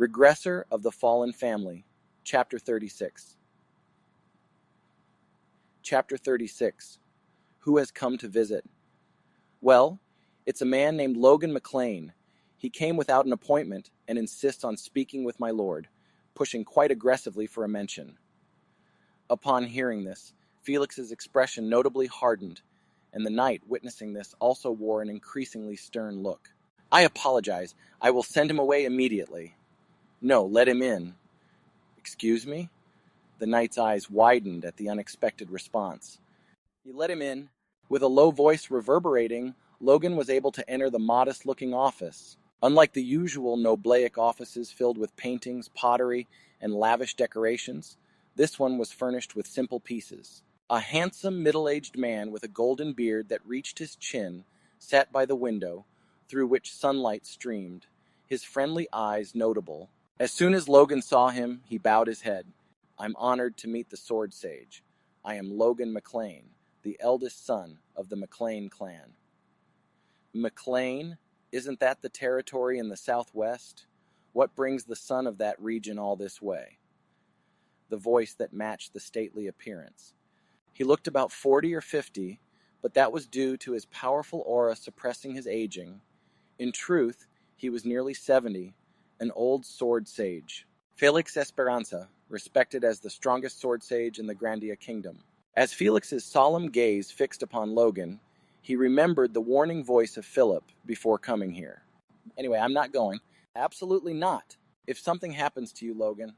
Regressor of the Fallen Family, Chapter 36. Chapter 36. Who has come to visit? Well, it's a man named Logan McLean. He came without an appointment and insists on speaking with my lord, pushing quite aggressively for a mention. Upon hearing this, Felix's expression notably hardened, and the knight witnessing this also wore an increasingly stern look. I apologize. I will send him away immediately. No, let him in. Excuse me? The knight's eyes widened at the unexpected response. He let him in. With a low voice reverberating, Logan was able to enter the modest-looking office. Unlike the usual noblaic offices filled with paintings, pottery, and lavish decorations, this one was furnished with simple pieces. A handsome, middle-aged man with a golden beard that reached his chin sat by the window, through which sunlight streamed, his friendly eyes notable. As soon as Logan saw him, he bowed his head. I'm honored to meet the Sword Sage. I am Logan McLean, the eldest son of the McLean clan. McLean? Isn't that the territory in the southwest? What brings the son of that region all this way? The voice that matched the stately appearance. He looked about 40 or 50, but that was due to his powerful aura suppressing his aging. In truth, he was nearly 70, an old sword sage. Felix Esperanza, respected as the strongest sword sage in the Grandia kingdom. As Felix's solemn gaze fixed upon Logan, he remembered the warning voice of Philip before coming here. Anyway, I'm not going. Absolutely not. If something happens to you, Logan,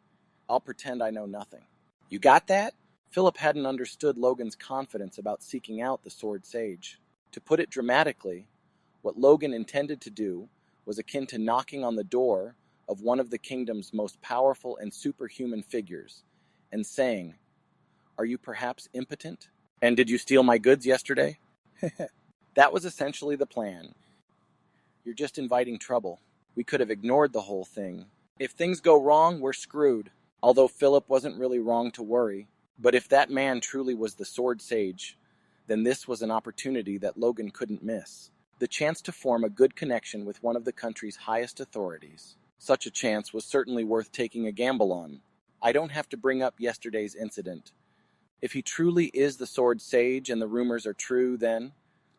I'll pretend I know nothing. You got that? Philip hadn't understood Logan's confidence about seeking out the sword sage. To put it dramatically, what Logan intended to do was akin to knocking on the door of one of the kingdom's most powerful and superhuman figures, and saying, "Are you perhaps impotent? And did you steal my goods yesterday?" That was essentially the plan. You're just inviting trouble. We could have ignored the whole thing. If things go wrong, we're screwed. Although Philip wasn't really wrong to worry. But if that man truly was the sword sage, then this was an opportunity that Logan couldn't miss. The chance to form a good connection with one of the country's highest authorities. Such a chance was certainly worth taking a gamble on. I don't have to bring up yesterday's incident. If he truly is the sword sage and the rumors are true, then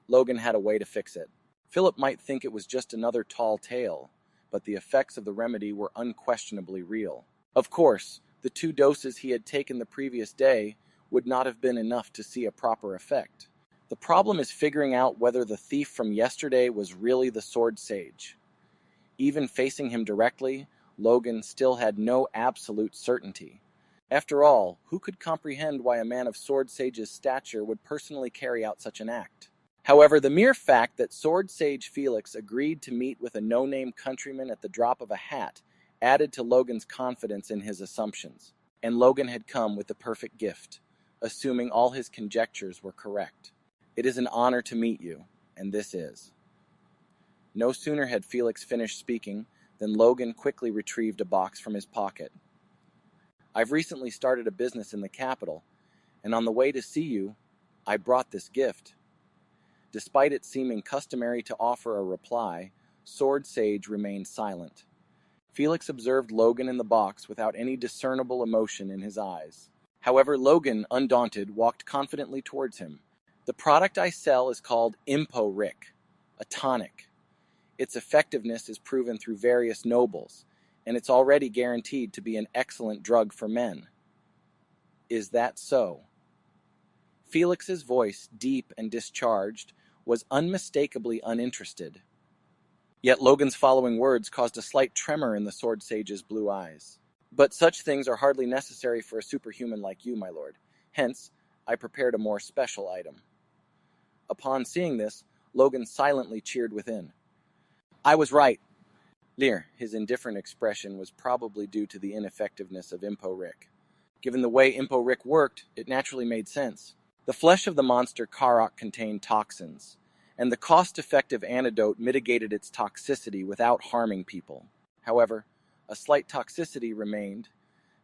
Logan had a way to fix it. Philip might think it was just another tall tale, but the effects of the remedy were unquestionably real. Of course, the 2 doses he had taken the previous day would not have been enough to see a proper effect. The problem is figuring out whether the thief from yesterday was really the sword sage. Even facing him directly, Logan still had no absolute certainty. After all, who could comprehend why a man of sword sage's stature would personally carry out such an act? However, the mere fact that sword sage Felix agreed to meet with a no-name countryman at the drop of a hat added to Logan's confidence in his assumptions. And Logan had come with the perfect gift, assuming all his conjectures were correct. It is an honor to meet you, and this is. No sooner had Felix finished speaking than Logan quickly retrieved a box from his pocket. I've recently started a business in the capital, and on the way to see you, I brought this gift. Despite it seeming customary to offer a reply, Sword Sage remained silent. Felix observed Logan in the box without any discernible emotion in his eyes. However, Logan, undaunted, walked confidently towards him. The product I sell is called Impo-Rick, a tonic. Its effectiveness is proven through various nobles, and it's already guaranteed to be an excellent drug for men. Is that so? Felix's voice, deep and discharged, was unmistakably uninterested. Yet Logan's following words caused a slight tremor in the sword sage's blue eyes. But such things are hardly necessary for a superhuman like you, my lord. Hence, I prepared a more special item. Upon seeing this, Logan silently cheered within. I was right. Lear, his indifferent expression was probably due to the ineffectiveness of Impo-Rick. Given the way Impo-Rick worked, it naturally made sense. The flesh of the monster Karok contained toxins, and the cost-effective antidote mitigated its toxicity without harming people. However, a slight toxicity remained,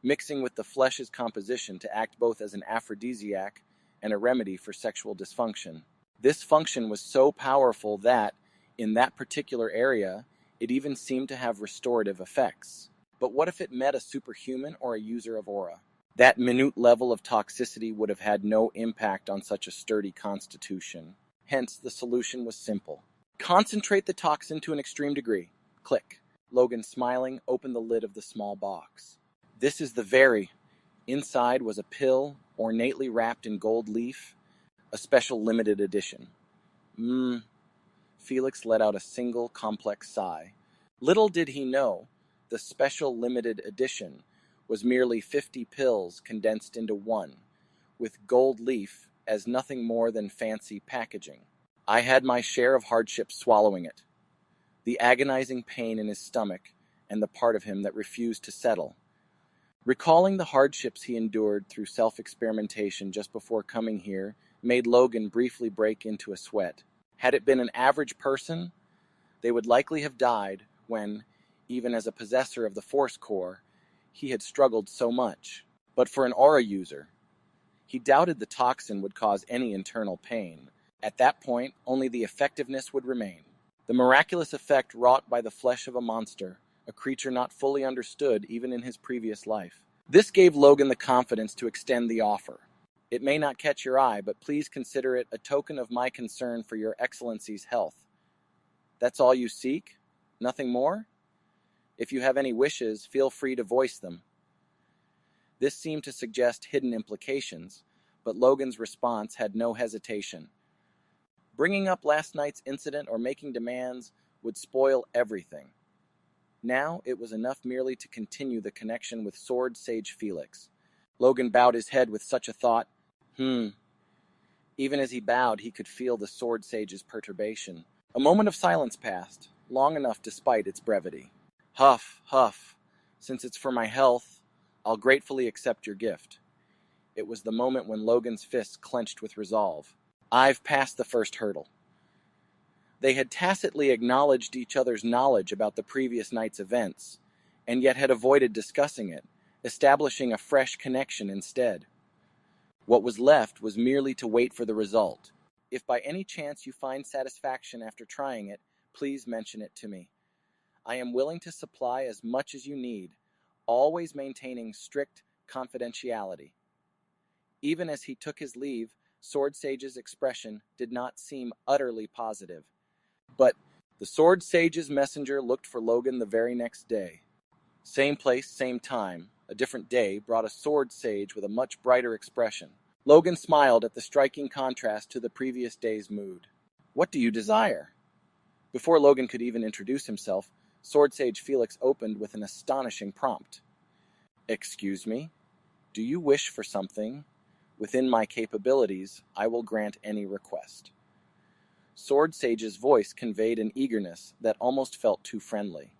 mixing with the flesh's composition to act both as an aphrodisiac and a remedy for sexual dysfunction. This function was so powerful that, in that particular area, it even seemed to have restorative effects. But what if it met a superhuman or a user of aura? That minute level of toxicity would have had no impact on such a sturdy constitution. Hence, the solution was simple. Concentrate the toxin to an extreme degree. Click. Logan, smiling, opened the lid of the small box. This is the very. Inside was a pill, ornately wrapped in gold leaf, a special limited edition. Felix let out a single complex sigh. Little did he know, the special limited edition was merely 50 pills condensed into one, with gold leaf as nothing more than fancy packaging. I had my share of hardships swallowing it. The agonizing pain in his stomach and the part of him that refused to settle. Recalling the hardships he endured through self-experimentation just before coming here made Logan briefly break into a sweat. Had it been an average person, they would likely have died when, even as a possessor of the Force Core, he had struggled so much. But for an aura user, he doubted the toxin would cause any internal pain. At that point, only the effectiveness would remain. The miraculous effect wrought by the flesh of a monster, a creature not fully understood even in his previous life. This gave Logan the confidence to extend the offer. It may not catch your eye, but please consider it a token of my concern for your Excellency's health. That's all you seek? Nothing more? If you have any wishes, feel free to voice them. This seemed to suggest hidden implications, but Logan's response had no hesitation. Bringing up last night's incident or making demands would spoil everything. Now it was enough merely to continue the connection with Sword Sage Felix. Logan bowed his head with such a thought. Even as he bowed, he could feel the Sword Sage's perturbation. A moment of silence passed, long enough despite its brevity. Huff, huff. Since it's for my health, I'll gratefully accept your gift. It was the moment when Logan's fists clenched with resolve. I've passed the first hurdle. They had tacitly acknowledged each other's knowledge about the previous night's events, and yet had avoided discussing it, establishing a fresh connection instead. What was left was merely to wait for the result. If by any chance you find satisfaction after trying it, please mention it to me. I am willing to supply as much as you need, always maintaining strict confidentiality. Even as he took his leave, Sword Sage's expression did not seem utterly positive. But the Sword Sage's messenger looked for Logan the very next day. Same place, same time, a different day brought a Sword Sage with a much brighter expression. Logan smiled at the striking contrast to the previous day's mood. What do you desire? Before Logan could even introduce himself, Sword Sage Felix opened with an astonishing prompt. Excuse me? Do you wish for something? Within my capabilities, I will grant any request. Sword Sage's voice conveyed an eagerness that almost felt too friendly.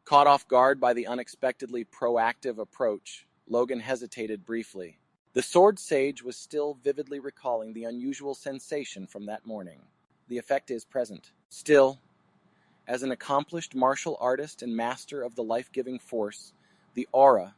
Caught off guard by the unexpectedly proactive approach, Logan hesitated briefly. The Sword Sage was still vividly recalling the unusual sensation from that morning. The effect is present. Still, as an accomplished martial artist and master of the life-giving force, the aura,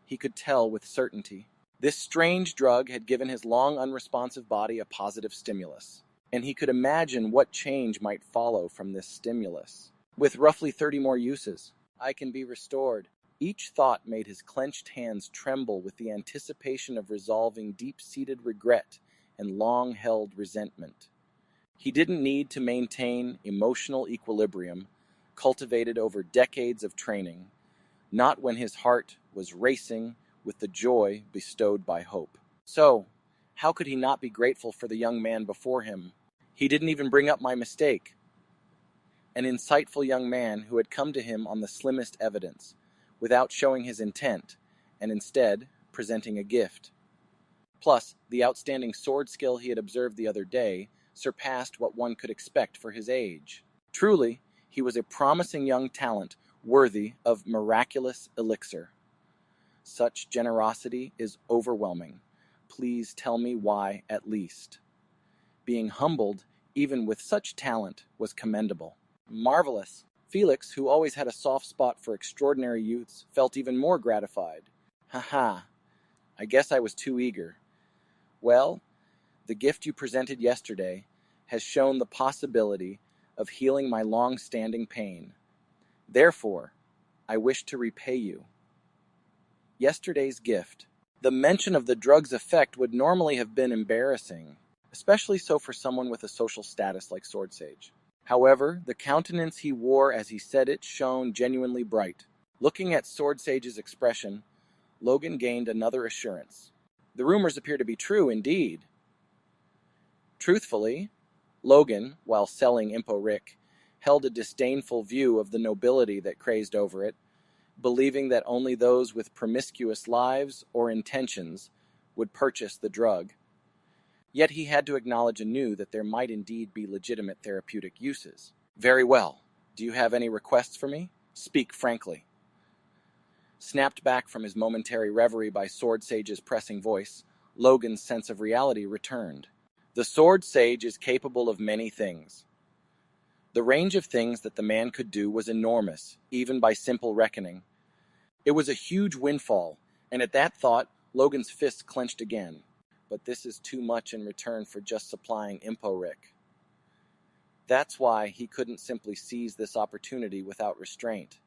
he could tell with certainty. This strange drug had given his long unresponsive body a positive stimulus, and he could imagine what change might follow from this stimulus. With roughly 30 more uses, I can be restored. Each thought made his clenched hands tremble with the anticipation of resolving deep-seated regret and long-held resentment. He didn't need to maintain emotional equilibrium, cultivated over decades of training, not when his heart was racing with the joy bestowed by hope. So, how could he not be grateful for the young man before him? He didn't even bring up my mistake. An insightful young man who had come to him on the slimmest evidence, without showing his intent, and instead presenting a gift. Plus, the outstanding sword skill he had observed the other day surpassed what one could expect for his age. Truly, he was a promising young talent worthy of miraculous elixir. Such generosity is overwhelming. Please tell me why at least. Being humbled, even with such talent, was commendable. Marvelous. Felix, who always had a soft spot for extraordinary youths, felt even more gratified. Ha! I guess I was too eager. Well, the gift you presented yesterday has shown the possibility of healing my long-standing pain. Therefore, I wish to repay you. Yesterday's gift. The mention of the drug's effect would normally have been embarrassing, especially so for someone with a social status like Sword Sage. However, the countenance he wore as he said it shone genuinely bright. Looking at Sword Sage's expression, Logan gained another assurance. The rumors appear to be true indeed. Truthfully, Logan, while selling Impo Rick, held a disdainful view of the nobility that crazed over it, believing that only those with promiscuous lives or intentions would purchase the drug. Yet he had to acknowledge anew that there might indeed be legitimate therapeutic uses. Very well. Do you have any requests for me? Speak frankly. Snapped back from his momentary reverie by Sword Sage's pressing voice, Logan's sense of reality returned. The Sword Sage is capable of many things. The range of things that the man could do was enormous, even by simple reckoning. It was a huge windfall, and at that thought, Logan's fists clenched again. But this is too much in return for just supplying Impo Rick. That's why he couldn't simply seize this opportunity without restraint.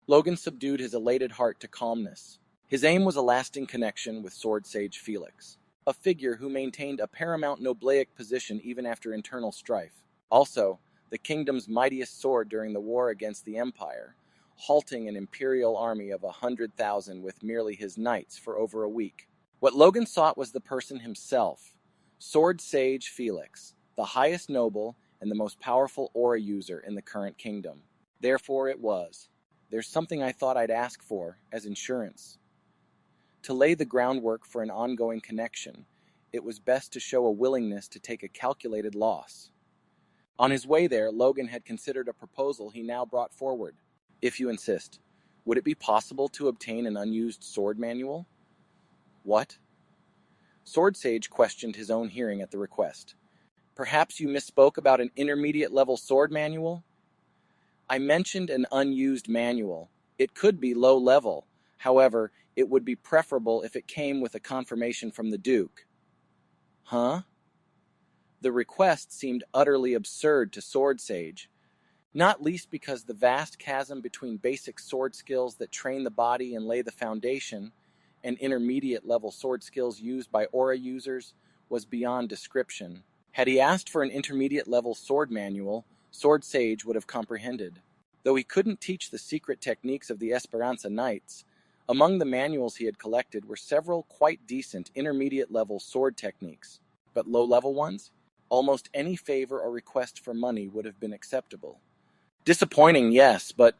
Logan subdued his elated heart to calmness. His aim was a lasting connection with Sword Sage Felix, a figure who maintained a paramount noblaic position even after internal strife. Also, the kingdom's mightiest sword during the war against the Empire, halting an imperial army of 100,000 with merely his knights for over a week. What Logan sought was the person himself, Sword Sage Felix, the highest noble and the most powerful aura user in the current kingdom. Therefore it was. There's something I thought I'd ask for as insurance. To lay the groundwork for an ongoing connection, it was best to show a willingness to take a calculated loss. On his way there, Logan had considered a proposal he now brought forward. If you insist, would it be possible to obtain an unused sword manual? What? Sword Sage questioned his own hearing at the request. Perhaps you misspoke about an intermediate-level sword manual? I mentioned an unused manual. It could be low-level. However, it would be preferable if it came with a confirmation from the Duke. Huh? The request seemed utterly absurd to Sword Sage, not least because the vast chasm between basic sword skills that train the body and lay the foundation and intermediate-level sword skills used by aura users was beyond description. Had he asked for an intermediate-level sword manual, Sword Sage would have comprehended. Though he couldn't teach the secret techniques of the Esperanza Knights, among the manuals he had collected were several quite decent intermediate-level sword techniques. But low-level ones? Almost any favor or request for money would have been acceptable. Disappointing, yes, but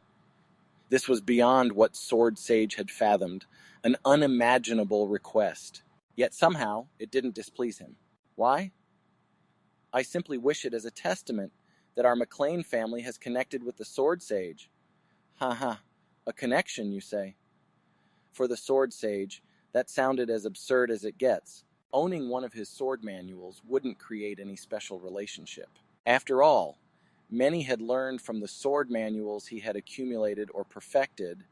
this was beyond what Sword Sage had fathomed, an unimaginable request. Yet somehow it didn't displease him. Why? I simply wish it as a testament that our McLean family has connected with the Sword Sage. A connection, you say? For the Sword Sage, that sounded as absurd as it gets. Owning one of his sword manuals wouldn't create any special relationship. After all, many had learned from the sword manuals he had accumulated or perfected,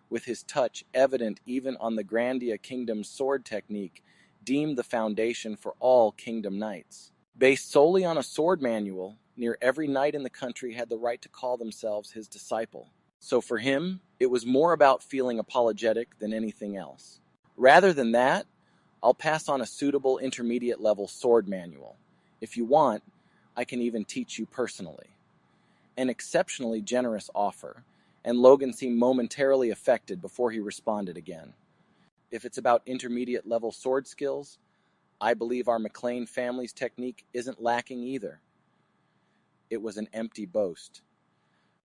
with his touch evident even on the Grandia Kingdom's sword technique, deemed the foundation for all Kingdom Knights. Based solely on a sword manual, near every knight in the country had the right to call themselves his disciple. So for him, it was more about feeling apologetic than anything else. Rather than that, I'll pass on a suitable intermediate-level sword manual. If you want, I can even teach you personally. An exceptionally generous offer, and Logan seemed momentarily affected before he responded again. If it's about intermediate-level sword skills, I believe our McLean family's technique isn't lacking either. It was an empty boast.